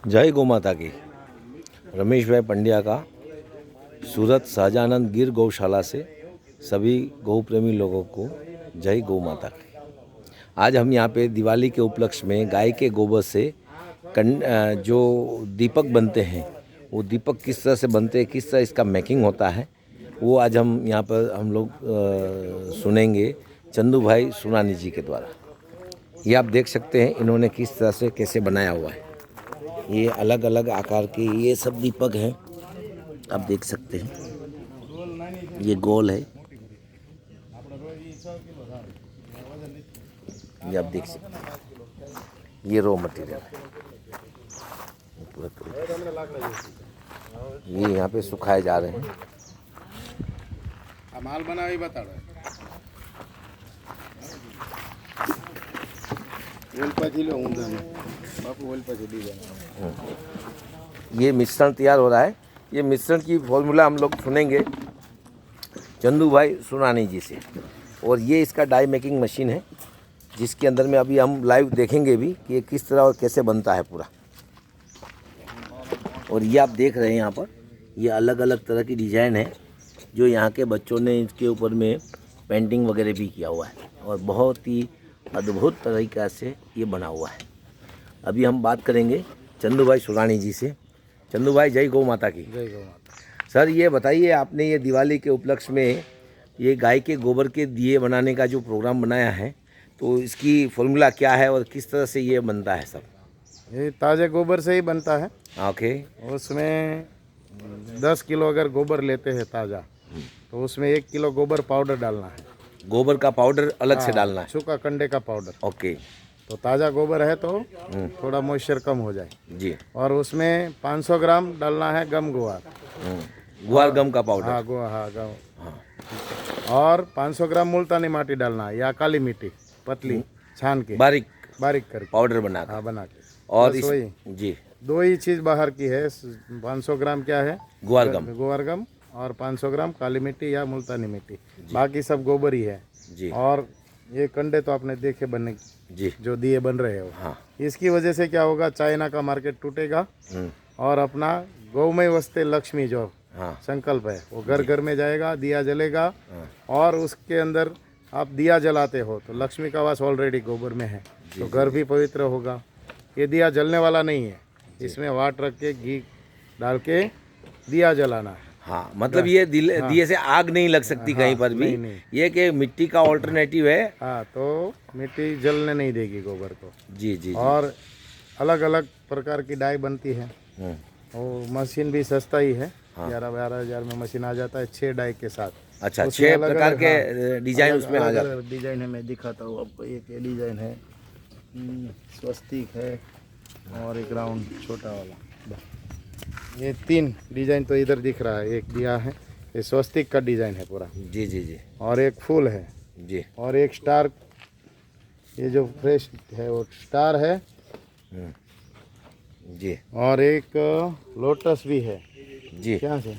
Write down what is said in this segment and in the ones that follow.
जय गौ माता की। रमेश भाई पंड्या का सूरत शाहजानंद गिर गौशाला से सभी गौ प्रेमी लोगों को जय गौ माता की। आज हम यहाँ पे दिवाली के उपलक्ष्य में गाय के गोबर से जो दीपक बनते हैं, वो दीपक किस तरह से बनते हैं, किस तरह इसका मेकिंग होता है, वो आज हम यहाँ पर हम लोग सुनेंगे चंदू भाई सुनानी जी के द्वारा। ये आप देख सकते हैं इन्होंने किस तरह से कैसे बनाया हुआ है। ये अलग अलग आकार के ये सब दीपक हैं, आप देख सकते हैं। ये गोल है, ये आप देख सकते हैं। ये रॉ मटेरियल है, ये यहाँ पे सुखाए जा रहे हैं। माल बना ही बता रहा है। ये मिश्रण तैयार हो रहा है। ये मिश्रण की फॉर्मूला हम लोग सुनेंगे चंदू भाई सुनानी जी से। और ये इसका डाई मेकिंग मशीन है, जिसके अंदर में अभी हम लाइव देखेंगे भी कि ये किस तरह और कैसे बनता है पूरा। और ये आप देख रहे हैं यहाँ पर ये अलग अलग तरह की डिज़ाइन है, जो यहाँ के बच्चों ने इसके ऊपर में पेंटिंग वगैरह भी किया हुआ है और बहुत ही अद्भुत तरीक़ा से ये बना हुआ है। अभी हम बात करेंगे चंदू भाई सुरानी जी से। चंदू भाई जय गौ माता की। जय गौ माता। सर ये बताइए, आपने ये दिवाली के उपलक्ष्य में ये गाय के गोबर के दिए बनाने का जो प्रोग्राम बनाया है, तो इसकी फॉर्मूला क्या है और किस तरह से ये बनता है सब? ये ताज़े गोबर से ही बनता है। ओके। उसमें 10 किलो अगर गोबर लेते हैं ताज़ा, तो उसमें 1 किलो गोबर पाउडर डालना है। गोबर का पाउडर अलग से डालना है? सूखा कंडे का पाउडर। ओके। तो ताज़ा गोबर है तो थोड़ा मॉइस्चर कम हो जाए जी। और उसमें 500 ग्राम डालना है गम गुआर। गुआर गम का पाउडर। हाँ गम। हाँ। और 500 ग्राम मुल्तानी माटी डालना है या काली मिट्टी, पतली छान के बारीक करके पाउडर बना के। हाँ बना के। और वही जी 2 ही चीज़ बाहर की है। 500 ग्राम क्या है? गुआर गम और 500 ग्राम काली मिट्टी या मुल्तानी मिट्टी, बाकी सब गोबर ही है जी। और ये कंडे तो आपने देखे बनने जी, जो दिए बन रहे हो। हाँ। इसकी वजह से क्या होगा, चाइना का मार्केट टूटेगा और अपना गौमय वस्ते लक्ष्मी जो संकल्प है वो घर घर में जाएगा, दिया जलेगा। और उसके अंदर आप दिया जलाते हो तो लक्ष्मी का वास ऑलरेडी गोबर में है, तो घर भी पवित्र होगा। ये दिया जलने वाला नहीं है, इसमें वाट रख के घी डाल के दिया जलाना है। हाँ, मतलब ये दिए से आग नहीं लग सकती कहीं पर भी। नहीं। ये कि मिट्टी का ऑल्टरनेटिव है। हाँ, तो मिट्टी जलने नहीं देगी गोबर को। जी। और अलग अलग प्रकार की डाई बनती है। वो मशीन भी सस्ता ही है। 11-12 हज़ार में मशीन आ जाता है 6 डाई के साथ। अच्छा, 6 प्रकार के डिजाइन उसमें आ जाता है। डिजाइन है, मैं दिखाता हूँ आपको। एक ये डिजाइन है, स्वस्तिक है और एक राउंड छोटा वाला। ये 3 डिजाइन तो इधर दिख रहा है। एक दिया है, ये स्वस्तिक का डिजाइन है पूरा। जी। और एक फूल है जी। और एक स्टार, ये जो फ्रेश है वो स्टार है जी। और एक लोटस भी है जी। क्या से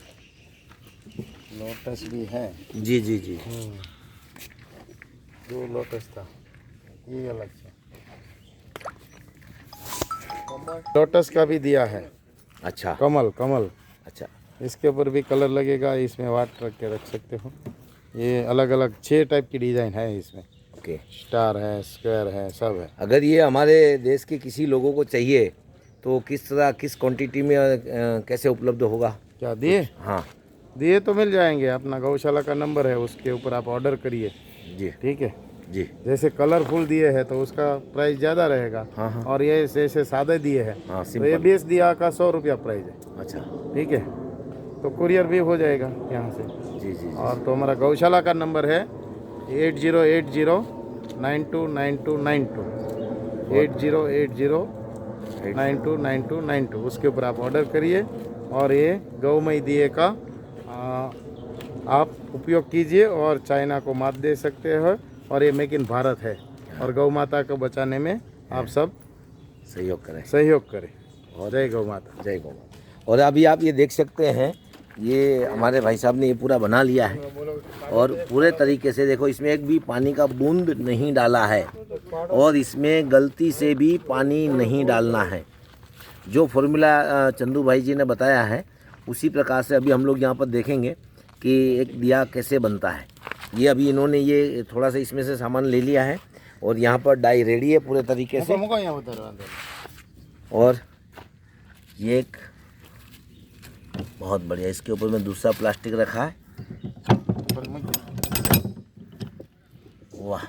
लोटस भी है जी। 2 लोटस था, ये अलग से लोटस का भी दिया है। अच्छा। कमल। अच्छा, इसके ऊपर भी कलर लगेगा। इसमें वाट रख के रख सकते हो। ये अलग अलग 6 टाइप की डिज़ाइन है इसमें। ओके। स्टार है, स्क्वायर है, सब है। अगर ये हमारे देश के किसी लोगों को चाहिए तो किस तरह, किस क्वांटिटी में कैसे उपलब्ध होगा? क्या दिए? हाँ, दिए तो मिल जाएंगे। अपना गौशाला का नंबर है, उसके ऊपर आप ऑर्डर करिए। जी। ठीक है जी। जैसे कलरफुल दिए है तो उसका प्राइस ज़्यादा रहेगा। हाँ। और ये जैसे सादे दिए है तो ये 20 दिया का 100 रुपया प्राइस है। अच्छा, ठीक है। तो कुरियर भी हो जाएगा यहाँ से। जी। और तो हमारा गौशाला का नंबर है 8080 929292 8080 929292। उसके ऊपर आप ऑर्डर करिए और ये गौमय दिए का आप उपयोग कीजिए और चाइना को मात दे सकते हो। और ये मेक इन भारत है और गौ माता को बचाने में आप सब सहयोग करें। और जय गौ माता। जय गौ माता। और अभी आप ये देख सकते हैं ये हमारे भाई साहब ने ये पूरा बना लिया है और पूरे तरीके से देखो, इसमें एक भी पानी का बूंद नहीं डाला है और इसमें गलती से भी पानी नहीं डालना है। जो फॉर्मूला चंदू भाई जी ने बताया है उसी प्रकार से अभी हम लोग यहाँ पर देखेंगे कि एक दिया कैसे बनता है। ये अभी इन्होंने ये थोड़ा सा इसमें से सामान ले लिया है और यहाँ पर डाई रेडी है पूरे तरीके से। और ये एक बहुत बढ़िया, इसके ऊपर में दूसरा प्लास्टिक रखा है। वाह,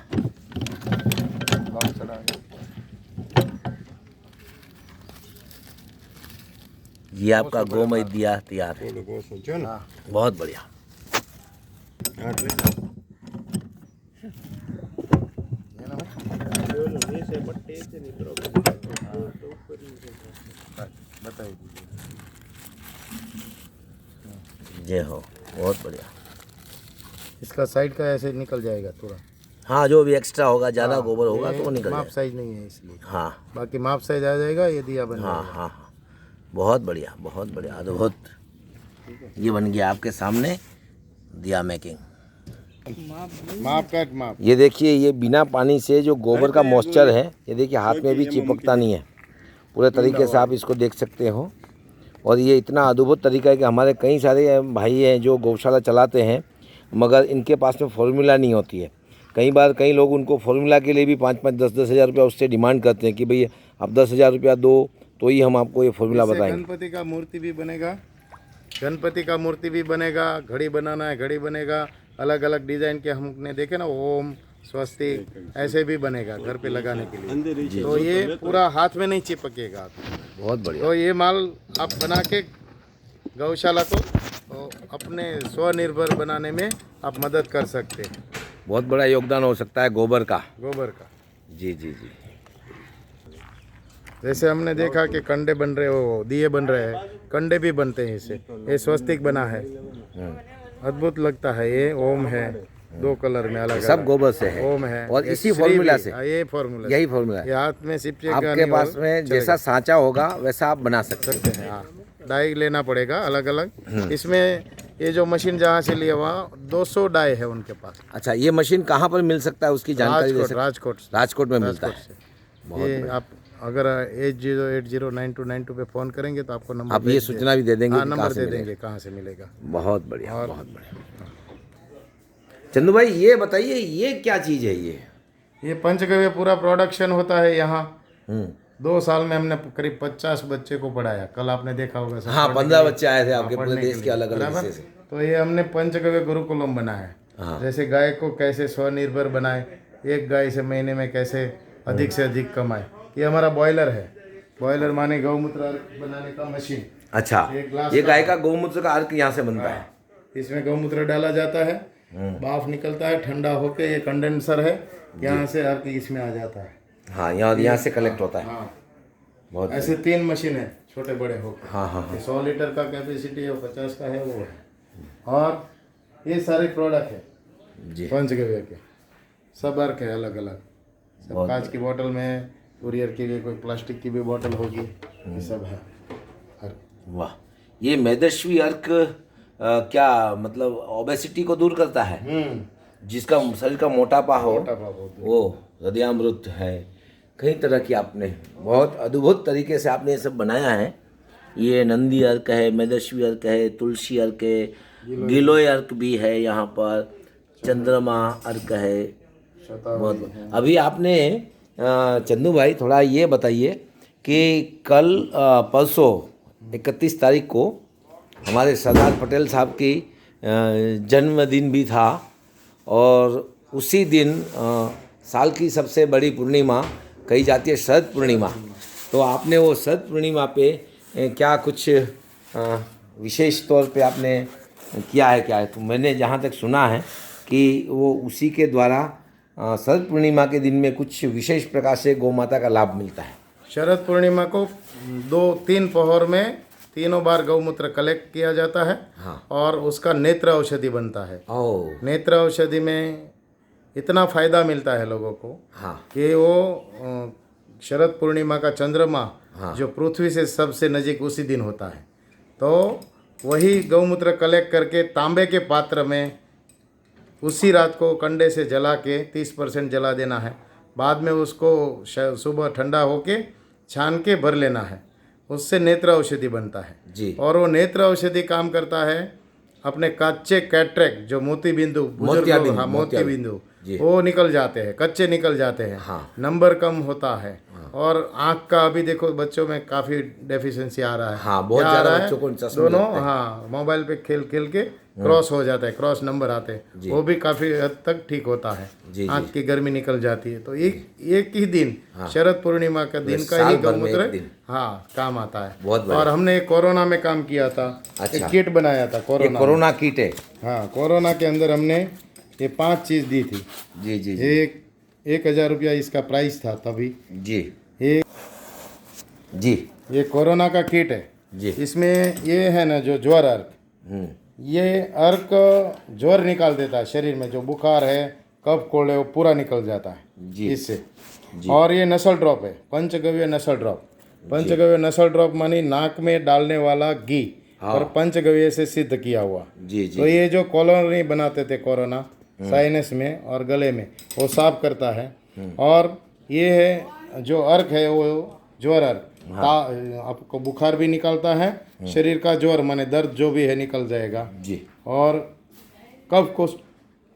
ये आपका गोमय दिया तैयार है। बहुत बढ़िया। जय हो, बहुत बढ़िया। इसका साइड का ऐसे निकल जाएगा थोड़ा। हाँ, जो भी एक्स्ट्रा होगा, ज़्यादा गोबर होगा तो वो निकल माप जाएगा। साइज नहीं है इसलिए। हाँ बाकी माप साइज आ जाएगा, ये दिया बन हाँ जाएगा। हाँ हाँ, बहुत बढ़िया, बहुत बढ़िया, अद्भुत। ये बन गया आपके सामने दिया मेकिंग। माप ये देखिए, ये बिना पानी से जो गोबर का मॉइस्चर है, ये देखिए हाथ में भी चिपकता नहीं है। पूरे तरीके से आप इसको देख सकते हो। और ये इतना अद्भुत तरीका है कि हमारे कई सारे भाई हैं जो गौशाला चलाते हैं, मगर इनके पास में फॉर्मूला नहीं होती है। कई बार कई लोग उनको फॉर्मूला के लिए भी 5-5, 10-10 हज़ार रुपया उससे डिमांड करते हैं कि भाई आप 10,000 रुपया दो तो ही हम आपको ये फॉर्मूला बताएंगे। गणपति का मूर्ति भी बनेगा, गणपति का मूर्ति भी बनेगा। घड़ी बनाना है, घड़ी बनेगा। अलग अलग डिजाइन के हमने देखे ना, ओम, स्वस्तिक, ऐसे भी बनेगा घर पे लगाने के लिए। तो ये पूरा हाथ में नहीं चिपकेगा। बहुत बढ़िया। तो ये माल आप बना के गौशाला को तो अपने स्वनिर्भर बनाने में आप मदद कर सकते हैं। बहुत बड़ा योगदान हो सकता है गोबर का। जी जी जी। जैसे हमने देखा कि कंडे बन रहे हो, दिए बन रहे हैं, कंडे भी बनते हैं इससे। ये स्वस्तिक बना है, अद्भुत लगता है। ये ओम है, 2 कलर में अलग सब गोबर से है। ओम है और एक इसी श्री फॉर्मूला भी से, है। ये फॉर्मूला, यही फॉर्मूला है। ये हाथ में चिपकेगा आपके नहीं पास और में जैसा सांचा होगा वैसा आप बना सकते हैं। हाँ, डाई लेना पड़ेगा अलग अलग। इसमें ये जो मशीन जहाँ से लिया वहाँ 200 डाई है उनके पास। अच्छा, ये मशीन कहाँ पर मिल सकता है, उसकी जानकारी दे सकते हैं? राजकोट में मिलता है। ये आप अगर 80809292 पे फ़ोन करेंगे तो आपको नंबर आप ये सूचना भी दे देंगे कि नंबर कहाँ से दे मिलेगा। देंगे कहाँ से मिलेगा। बहुत बढ़िया, बहुत बढ़िया। चंदू भाई ये बताइए, ये क्या चीज़ है? ये पंचगव्य पूरा प्रोडक्शन होता है यहाँ। 2 हम्म। साल में हमने करीब 50 बच्चे को पढ़ाया। कल आपने देखा होगा सब हाँ, पढ़ने 15 के लिए। बच्चे आए थे आपके हाँ, पूरे पढ़ने देश के अलग अलग बराबर। हिस्से से। तो ये हमने पंचगव्य गुरुकुलम बनाया है। जैसे गाय को कैसे स्वनिर्भर बनाए, एक गाय से महीने में कैसे अधिक से अधिक कमाए। ये हमारा बॉयलर है। बॉयलर माने गौमूत्र बनाने का मशीन। अच्छा, ये गाय का गौमूत्र का अर्क यहाँ से बनता है। इसमें गौमूत्र डाला जाता है, भाप निकलता है, ठंडा होके ये कंडेंसर है, यहाँ से अर्क इसमें आ जाता है। हाँ, यहाँ से कलेक्ट होता है। हाँ, बहुत ऐसे 3 मशीन है छोटे बड़े होकर। हाँ हाँ हाँ। 100 लीटर का कैपेसिटी है, 50 का है, वो है। और ये सारे प्रोडक्ट है जी, पंचगव्य के। सब अर्क है अलग अलग। सब कांच की बोतल में, कुरियर के लिए कोई प्लास्टिक की भी बोतल होगी, ये सब है अर्क। वाह, ये मेदस्वी अर्क क्या मतलब ओबेसिटी को दूर करता है? जिसका शरीर का मोटापा हो वो हृदयामृत है। कई तरह की आपने बहुत अद्भुत तरीके से आपने ये सब बनाया है। ये नंदी अर्क है, मेदस्वी अर्क है, तुलसी अर्क है, गिलोय अर्क भी है, यहाँ पर चंद्रमा अर्क है। बहुत अभी आपने चंदू भाई थोड़ा ये बताइए कि कल परसों 31 तारीख को हमारे सरदार पटेल साहब की जन्मदिन भी था और उसी दिन साल की सबसे बड़ी पूर्णिमा कही जाती है शरद पूर्णिमा। तो आपने वो शरद पूर्णिमा पे क्या कुछ विशेष तौर पे आपने किया है क्या है? तो मैंने जहाँ तक सुना है कि वो उसी के द्वारा शरद पूर्णिमा के दिन में कुछ विशेष प्रकार से गौ माता का लाभ मिलता है। शरद पूर्णिमा को 2-3 पहर में 3 बार गौमूत्र कलेक्ट किया जाता है। हाँ। और उसका नेत्र औषधि बनता है। ओह, नेत्र औषधि में इतना फायदा मिलता है लोगों को हाँ कि वो शरद पूर्णिमा का चंद्रमा जो पृथ्वी से सबसे नजीक उसी दिन होता है। तो वही गौमूत्र कलेक्ट करके तांबे के पात्र में उसी रात को कंडे से जला के 30% जला देना है। बाद में उसको सुबह ठंडा होके छान के भर लेना है। उससे नेत्र औषधि बनता है जी। और वो नेत्र औषधि काम करता है अपने कच्चे कैटरेक्ट जो मोती बिंदु, हाँ मोती बिंदु वो निकल जाते हैं, कच्चे निकल जाते हैं। हाँ। नंबर कम होता है। और आँख का अभी देखो बच्चों में काफ़ी डेफिशिएंसी आ रहा है। हाँ, बहुत क्या आ ज़्यादा रहा है? बच्चों को चश्मे दोनों लगते हैं। हाँ मोबाइल पे खेल खेल के क्रॉस हो जाता है, क्रॉस नंबर आते हैं, वो भी काफ़ी हद तक ठीक होता है। आँख की गर्मी निकल जाती है। तो एक ही दिन शरद पूर्णिमा का दिन का ही गौमूत्र हाँ काम आता है। बहुत और हमने कोरोना में काम किया था। एक किट बनाया था कोरोना किट है। हाँ, कोरोना के अंदर हमने ये 5 चीज़ दी थी। जी जी। 1,000 रुपया इसका प्राइस था तभी। जी जी। ये कोरोना का किट है जी। इसमें ये है ना जो ज्वर अर्क, ये अर्क ज्वर निकाल देता है शरीर में, जो बुखार है कफ कोल्ड है वो पूरा निकल जाता है जी इससे। और ये नसल ड्रॉप है, पंचगव्य नसल ड्रॉप। पंचगव्य नसल ड्रॉप मानी नाक में डालने वाला घी और पंचगव्य से सिद्ध किया हुआ। जी जी। तो ये जो कॉलोनी बनाते थे कोरोना साइनस में और गले में, वो साफ करता है। और ये है जो अर्क है वो ज्वर अर्क, आपको बुखार भी निकालता है, शरीर का ज्वर माने दर्द जो भी है निकल जाएगा जी। और कफ को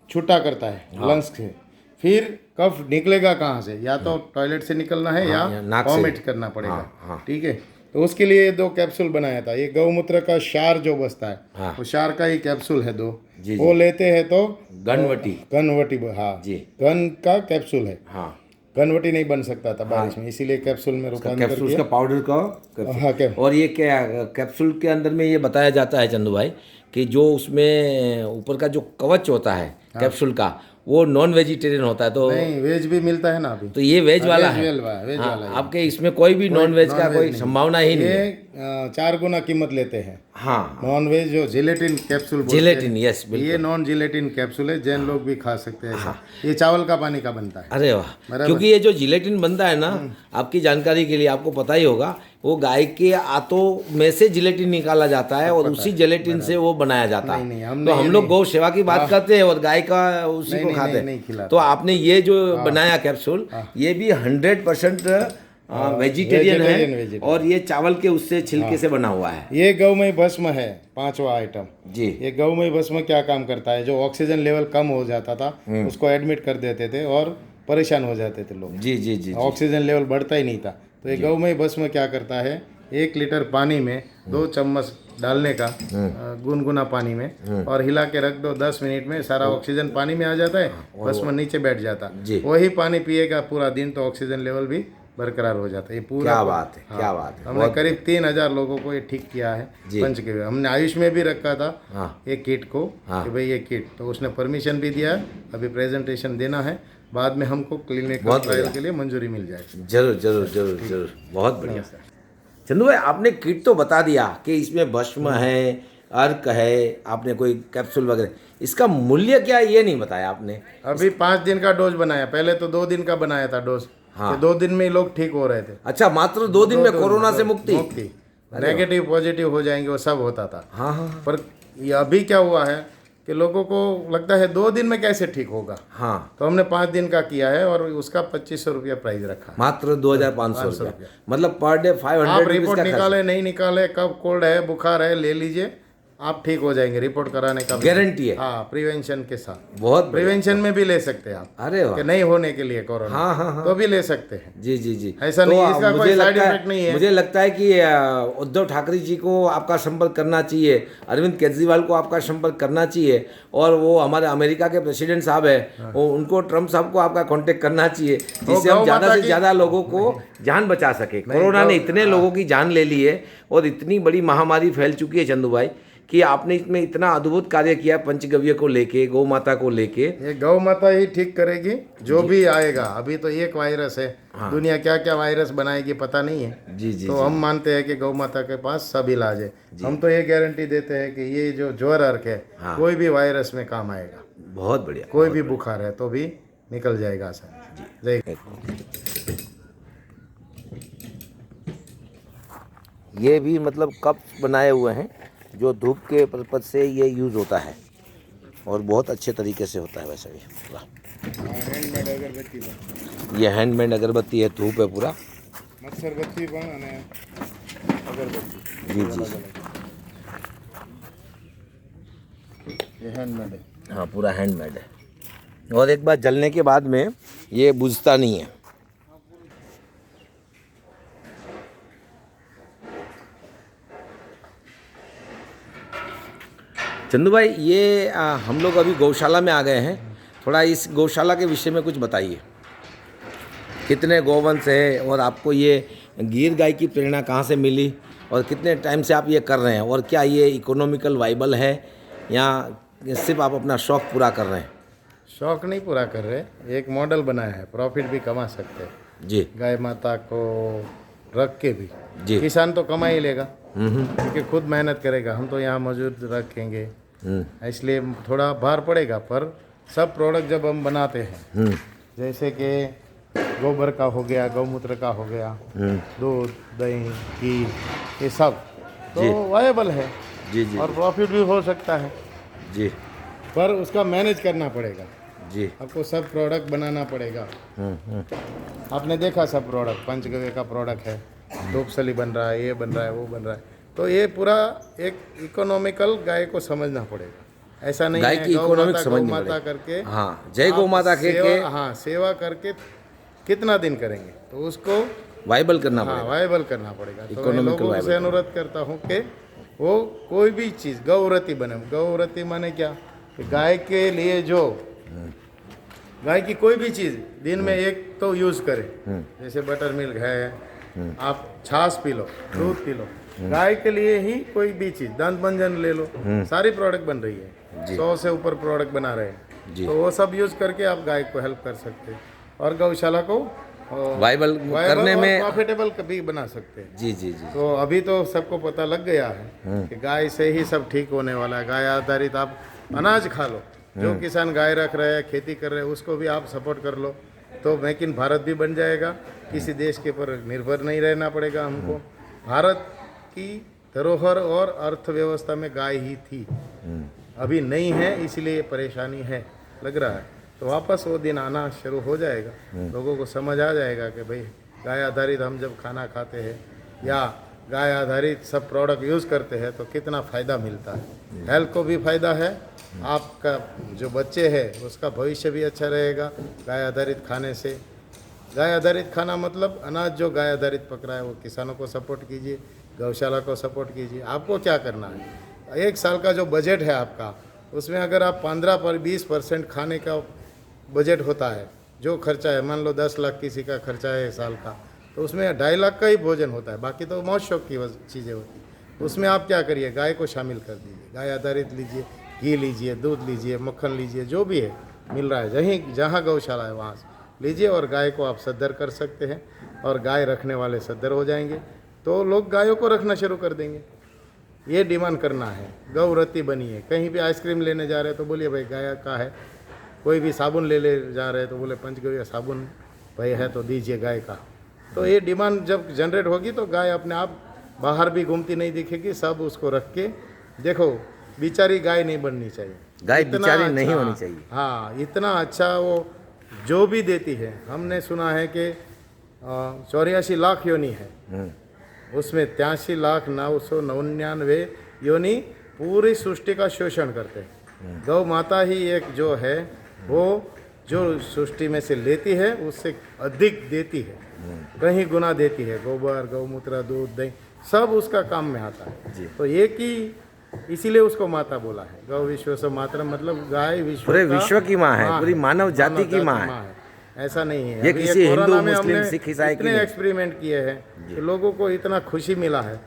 छूटा करता है लंग्स से। फिर कफ निकलेगा कहाँ से? या तो टॉयलेट से निकलना है या वॉमिट करना पड़ेगा। ठीक है, तो उसके लिए 2 कैप्सूल बनाया था। ये गौमूत्र का क्षार जो बचता है वो क्षार का ही कैप्सूल है 2। वो लेते हैं तो घनवटी हाँ जी, घन का कैप्सूल है। हाँ, घनवटी नहीं बन सकता था बारिश में, इसीलिए कैप्सूल में रूपांतर कैप्सूल का पाउडर का हाँ क्या। और ये क्या कैप्सूल के अंदर में ये बताया जाता है चंदू भाई कि जो उसमें ऊपर का जो कवच होता है कैप्सूल का वो नॉन वेजिटेरियन होता है। तो नहीं, वेज भी मिलता है ना अभी। तो ये वेज वाला है। वेज वाला है। आपके इसमें कोई भी नॉन वेज का कोई संभावना ही नहीं है। ये 4 गुना कीमत लेते हैं। हाँ, नॉन वेज जो जिलेटिन कैप्सूल बोलते जिलेटिन, यस बिल्कुल। ये नॉन जिलेटिन कैप्सूल है, जैन लोग भी खा सकते हैं। ये चावल का पानी का बनता है। अरे वाह, क्योंकि ये जो जिलेटिन बनता है ना, आपकी जानकारी के लिए आपको पता ही होगा, वो गाय के आंतों में से जिलेटिन निकाला जाता है और उसी जिलेटिन से वो बनाया जाता है। तो हम लोग गौ सेवा की बात करते हैं और गाय का उसी को खाते हैं। तो आपने ये जो बनाया कैप्सूल, ये भी 100% वेजिटेरियन है और ये चावल के उससे छिलके से बना हुआ है। ये गौमय भस्म है 5वां आइटम जी। ये गौमय भस्म क्या काम करता है? जो ऑक्सीजन लेवल कम हो जाता था उसको एडमिट कर देते थे और परेशान हो जाते थे लोग। जी जी जी। ऑक्सीजन लेवल बढ़ता ही नहीं था। तो ये गौमय भस्म क्या करता है? 1 लीटर पानी में 2 चम्मच डालने का, गुनगुना पानी में, और हिला के रख दो। 10 मिनट में सारा ऑक्सीजन पानी में आ जाता है, भस्म नीचे बैठ जाता है। वही पानी पिएगा पूरा दिन तो ऑक्सीजन लेवल भी बरकरार हो जाता है। ये पूरा क्या बात है, क्या बात है। हमने करीब 3000 लोगों को ये ठीक किया है पंचगव्य। हमने आयुष में भी रखा था एक किट को कि भाई ये किट, तो उसने परमिशन भी दिया। अभी प्रेजेंटेशन देना है, बाद में हमको क्लिनिकल ट्रायल के लिए मंजूरी मिल जाएगी। जरूर जरूर जरूर जरूर, बहुत बढ़िया। चंदू भाई, आपने किट तो बता दिया कि इसमें भस्म है, अर्क है, आपने कोई कैप्सूल वगैरह, इसका मूल्य क्या ये नहीं बताया आपने। अभी 5 दिन का डोज बनाया, पहले तो 2 दिन का बनाया था डोज। हाँ, 2 दिन में ही लोग ठीक हो रहे थे। अच्छा, मात्र 2 दिन में कोरोना से मुक्ति? नेगेटिव पॉजिटिव हो जाएंगे वो सब होता था। हाँ। पर ये अभी क्या हुआ है कि लोगों को लगता है 2 दिन में कैसे ठीक होगा। हाँ, तो हमने 5 दिन का किया है और उसका 2500 रुपया प्राइस रखा। मात्र 2500 रुपया, मतलब पर डे 500। आप रिपोर्ट निकाले नहीं निकाले, कब कोल्ड है बुखार है, ले लीजिए, आप ठीक हो जाएंगे। रिपोर्ट कराने का गारंटी है। हाँ, प्रिवेंशन के साथ। बहुत प्रिवेंशन में भी ले सकते हैं आप। अरे वाह, कि नहीं होने के लिए कोरोना। हाँ, तो भी ले सकते हैं। जी जी जी। ऐसा नहीं, इसका कोई साइड इफेक्ट नहीं है। मुझे लगता है कि उद्धव ठाकरे जी को आपका संपर्क करना चाहिए, अरविंद केजरीवाल को आपका संपर्क करना चाहिए, और वो हमारे अमेरिका के प्रेसिडेंट साहब है, वो उनको ट्रम्प साहब को आपका कांटेक्ट करना चाहिए, जिससे हम ज़्यादा से ज़्यादा लोगों को जान बचा सके। कोरोना ने इतने लोगों की जान ले ली है और इतनी बड़ी महामारी फैल चुकी है चंदू भाई, कि आपने इसमें इतना अद्भुत कार्य किया पंचगव्य को लेके, गौ माता को लेके। ये गौ माता ही ठीक करेगी जो भी आएगा। अभी तो एक वायरस है। हाँ। दुनिया क्या क्या वायरस बनाएगी पता नहीं है। जी जी। तो हम मानते हैं कि गौ माता के पास सब इलाज है। हम तो ये गारंटी देते हैं कि ये जो ज्वर अर्क है, हाँ, कोई भी वायरस में काम आएगा। बहुत बढ़िया। कोई भी बुखार है तो भी निकल जाएगा आसानी। ये भी मतलब कप बनाए हुए हैं जो धूप के पर्पज से ये यूज़ होता है और बहुत अच्छे तरीके से होता है वैसे भी पूरा। हैंडमेड अगरबत्ती पण ये हैंडमेड अगरबत्ती है, धूप है पूरा। मच्छरबत्ती पण અને अगरबत्ती जी जी ये हैंडमेड है। हाँ, पूरा हैंडमेड है और एक बार जलने के बाद में ये बुझता नहीं है। चंदू भाई, ये हम लोग अभी गौशाला में आ गए हैं, थोड़ा इस गौशाला के विषय में कुछ बताइए। कितने गौवंश है और आपको ये गिर गाय की प्रेरणा कहाँ से मिली और कितने टाइम से आप ये कर रहे हैं, और क्या ये इकोनॉमिकल वाइबल है या सिर्फ आप अपना शौक़ पूरा कर रहे हैं? शौक नहीं पूरा कर रहे, एक मॉडल बनाया है, प्रॉफिट भी कमा सकते हैं जी गाय माता को रख के भी। जी। किसान तो कमा ही लेगा क्योंकि खुद मेहनत करेगा, हम तो यहाँ मौजूद रखेंगे इसलिए थोड़ा भार पड़ेगा। पर सब प्रोडक्ट जब हम बनाते हैं जैसे कि गोबर का हो गया, गौमूत्र का हो गया, दूध दही घी, ये सब तो वायबल है जी जी और प्रॉफिट भी हो सकता है, जी पर उसका मैनेज करना पड़ेगा। जी आपको सब प्रोडक्ट बनाना पड़ेगा। आपने देखा सब प्रोडक्ट, पंचगव्य का प्रोडक्ट है, धूपसली बन रहा है, ये बन रहा है, वो बन रहा है। तो ये पूरा एक इकोनॉमिकल गाय को समझना पड़ेगा। ऐसा नहीं गाय है की इकोनॉमिक गौ समझनी माता पड़ेगी। करके हाँ, जय गौ आप माता के हाँ सेवा करके कितना दिन करेंगे, तो उसको वाइबल करना हाँ पड़ेगा। वायबल करना पड़ेगा। तो मैं Economical लोगों से viable अनुरोध करता हूँ कि वो कोई भी चीज़ गौरती बने। गौरती माने क्या, कि गाय के लिए जो गाय की कोई भी चीज़ दिन में एक तो यूज़ करें। जैसे बटर मिल्क है, आप छाछ पी लो, दूध पी लो। गाय के लिए ही कोई भी चीज़, दंत मंजन ले लो, सारी प्रोडक्ट बन रही है, 100 से ऊपर प्रोडक्ट बना रहे हैं। तो वो सब यूज़ करके आप गाय को हेल्प कर सकते हैं और गौशाला को वाइबल करने में प्रॉफिटेबल कभी बना सकते हैं। जी जी जी तो अभी तो सबको पता लग गया है कि गाय से ही सब ठीक होने वाला है। गाय आधारित आप अनाज खा लो, जो किसान गाय रख रहे हैं, खेती कर रहे हैं, उसको भी आप सपोर्ट कर लो, तो मेक इन भारत भी बन जाएगा। किसी देश के पर निर्भर नहीं रहना पड़ेगा हमको। भारत की धरोहर और अर्थव्यवस्था में गाय ही थी, अभी नहीं है, इसलिए परेशानी है लग रहा है। तो वापस वो दिन आना शुरू हो जाएगा, लोगों को समझ आ जाएगा कि भाई गाय आधारित हम जब खाना खाते हैं या गाय आधारित सब प्रोडक्ट यूज़ करते हैं तो कितना फ़ायदा मिलता है। हेल्थ को भी फ़ायदा है, आपका जो बच्चे हैं उसका भविष्य भी अच्छा रहेगा गाय आधारित खाने से। गाय आधारित खाना मतलब अनाज जो गाय आधारित पक रहा है वो किसानों को सपोर्ट कीजिए, गौशाला को सपोर्ट कीजिए। आपको क्या करना है, 1 साल का जो बजट है आपका, उसमें अगर आप 15-20% खाने का बजट होता है, जो खर्चा है, मान लो 10 लाख किसी का खर्चा है 1 साल का, तो उसमें 2.5 लाख का ही भोजन होता है, बाकी तो मौज शौक की चीज़ें होती हैं। उसमें आप क्या करिए, गाय को शामिल कर दीजिए, गाय आधारित लीजिए, घी लीजिए, दूध लीजिए, मक्खन लीजिए, जो भी है मिल रहा है, जहाँ गौशाला है वहाँ से लीजिए और गाय को आप सद्धर कर सकते हैं और गाय रखने वाले सद्धर हो जाएंगे, तो लोग गायों को रखना शुरू कर देंगे। ये डिमांड करना है, गौरती बनिए। कहीं भी आइसक्रीम लेने जा रहे हैं तो बोलिए भाई गाय का है, कोई भी साबुन ले जा रहे हैं तो बोले पंचगव्य साबुन भाई है तो दीजिए गाय का। तो ये डिमांड जब जनरेट होगी तो गाय अपने आप बाहर भी घूमती नहीं दिखेगी, सब उसको रख के देखो। बेचारी गाय नहीं बननी चाहिए, गाय बेचारी नहीं होनी चाहिए। हाँ, इतना अच्छा वो जो भी देती है। हमने सुना है कि 84 लाख योनि है, उसमें 83,999 योनि पूरी सृष्टि का शोषण करते हैं। गौ माता ही एक जो है वो जो सृष्टि में से लेती है उससे अधिक देती है, कहीं गुना देती है। गोबर, गौमूत्र, दूध, दही सब उसका काम में आता है। तो एक ही, इसीलिए उसको माता बोला है। गौ विश्व से मातरम, मतलब गाय विश्व पूरे का विश्व की माँ है, माँ पूरी मानव जाति की माँ है। ऐसा नहीं है। ये अभी किसी हिंदू, कोरोना में मुस्लिम, हमने सिख, ईसाई की इतने नहीं। एक्सपेरिमेंट किए हैं कि लोगों को इतना खुशी मिला है।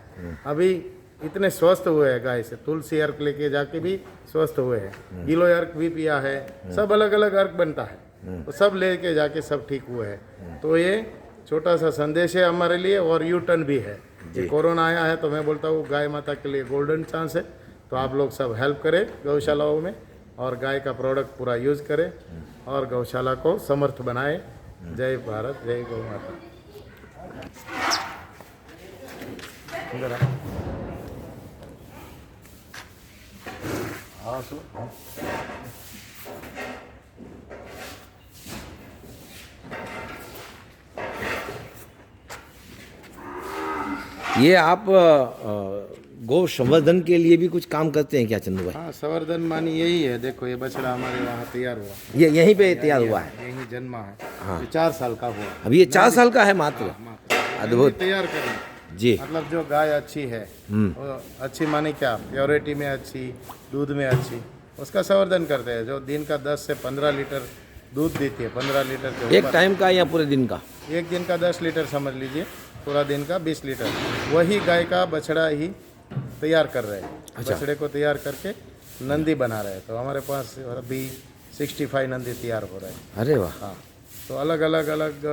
अभी इतने स्वस्थ हुए हैं गाय से, तुलसी अर्क लेके जाके भी स्वस्थ हुए हैं, गिलो अर्क भी पिया है, सब अलग अलग अर्क बनता है, तो सब लेके जाके सब ठीक हुए हैं। तो ये छोटा सा संदेश है हमारे लिए और यू टर्न भी है। ये कोरोना आया है तो मैं बोलता हूँ गाय माता के लिए गोल्डन चांस है। तो आप लोग सब हेल्प करें गौशालाओं में और गाय का प्रोडक्ट पूरा यूज़ करें और गौशाला को समर्थ बनाएं। जय भारत, जय गौ माता। हाँ सो ये आप गौ संवर्धन के लिए भी कुछ काम करते हैं क्या चंदू भाई? हाँ, संवर्धन मानी यही है। देखो ये बछड़ा हमारे वहाँ तैयार हुआ, ये यहीं पे तैयार हुआ है? यही जन्मा है। हाँ। ये 4 साल का हुआ। अभी ये 4 साल का है मात्र? अद्भुत। तैयार करें जी। मतलब जो गाय अच्छी है, वो अच्छी माने क्या, प्योरिटी में अच्छी, दूध में अच्छी, उसका संवर्धन करते हैं। जो दिन का 10 से 15 लीटर दूध देती है, 15 लीटर के एक ऊपर। टाइम का या पूरे दिन का? एक दिन का 10 लीटर समझ लीजिए, पूरा दिन का 20 लीटर। वही गाय का बछड़ा ही तैयार कर रहे हैं। अच्छा। बछड़े को तैयार करके नंदी बना रहे हैं। तो हमारे पास अभी 65 नंदी तैयार हो रहे हैं। अरे वाह। हाँ, तो अलग अलग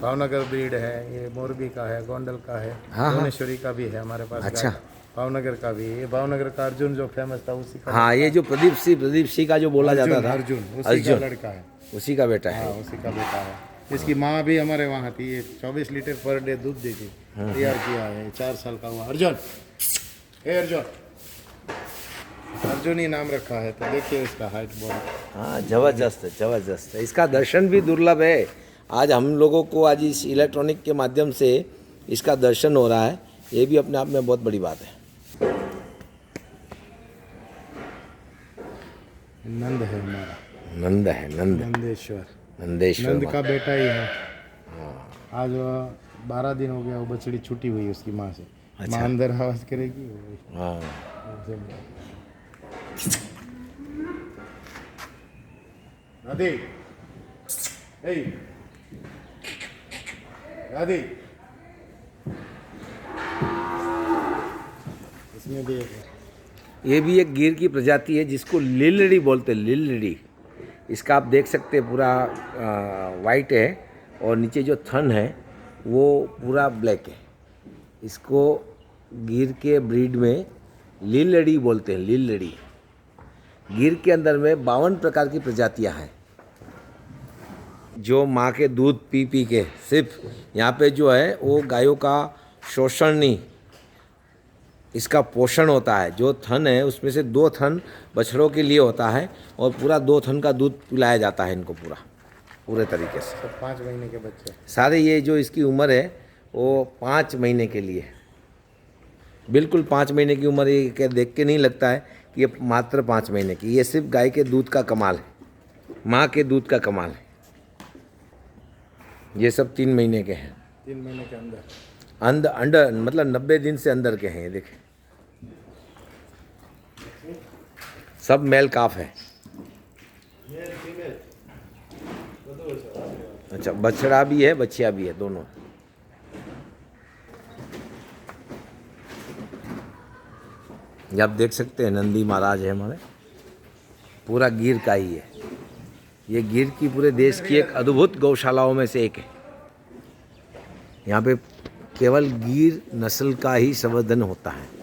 भावनगर ब्रीड है, ये मोरबी का है, गोंडल का है, हाँ। भुवनेश्वरी का भी है हमारे पास। अच्छा। गाय। भावनगर का भी, ये भावनगर का अर्जुन जो फेमस था उसी का। हाँ, ये जो प्रदीप सिंह का जो बोला जाता था, अर्जुन उसी का लड़का है। उसी का बेटा है। हाँ, उसी का बेटा है। इसकी माँ भी हमारे वहाँ थी। ये 24 लीटर पर डे दूध देती। तैयार किया है, 4 साल का हुआ। अर्जुन, हे अर्जुन, अर्जुन ही नाम रखा है। तो देखिए इसका हाइट बहुत। हाँ, जबरदस्त है, जबरदस्त है। इसका दर्शन भी दुर्लभ है। आज हम लोगों को आज इस इलेक्ट्रॉनिक के माध्यम से इसका दर्शन हो रहा है, ये भी अपने आप में बहुत बड़ी बात है। नंद है हमारा। नंद है, नंदेश्वर। नंदेश्वर नंद का बेटा ही है। आज 12 दिन हो गया वो बछड़ी छुट्टी हुई उसकी माँ से। माँ अंदर आवाज करेगी। हाँ। राधे, हे राधे, इसमें भी ये भी एक गिर की प्रजाति है जिसको लिलड़ी बोलते हैं, लिलड़ी। इसका आप देख सकते हैं पूरा वाइट है और नीचे जो थन है वो पूरा ब्लैक है। इसको गिर के ब्रीड में लिलड़ी बोलते हैं, लिलड़ी। गिर के अंदर में 52 प्रकार की प्रजातियां हैं जो माँ के दूध पी पी के, सिर्फ यहाँ पे जो है वो गायों का शोषण नहीं, इसका पोषण होता है। जो थन है उसमें से 2 थन बछड़ों के लिए होता है और पूरा 2 थन का दूध पिलाया जाता है इनको पूरे तरीके से। सब 5 महीने के बच्चे सारे ये जो इसकी उम्र है वो 5 महीने के लिए, बिल्कुल 5 महीने की उम्र। ये क्या देख के नहीं लगता है कि ये मात्र 5 महीने की। ये सिर्फ गाय के दूध का कमाल है, माँ के दूध का कमाल है। ये सब 3 महीने के हैं। 3 महीने के अंदर अंडर मतलब 90 दिन से अंदर के हैं। ये देखें, सब मेल काफ है। अच्छा, बछड़ा भी है, बछिया भी है, दोनों। ये आप देख सकते हैं नंदी महाराज है हमारे, पूरा गिर का ही है। ये गिर की पूरे देश की एक अद्भुत गौशालाओं में से एक है। यहाँ पे केवल गिर नस्ल का ही संवर्धन होता है।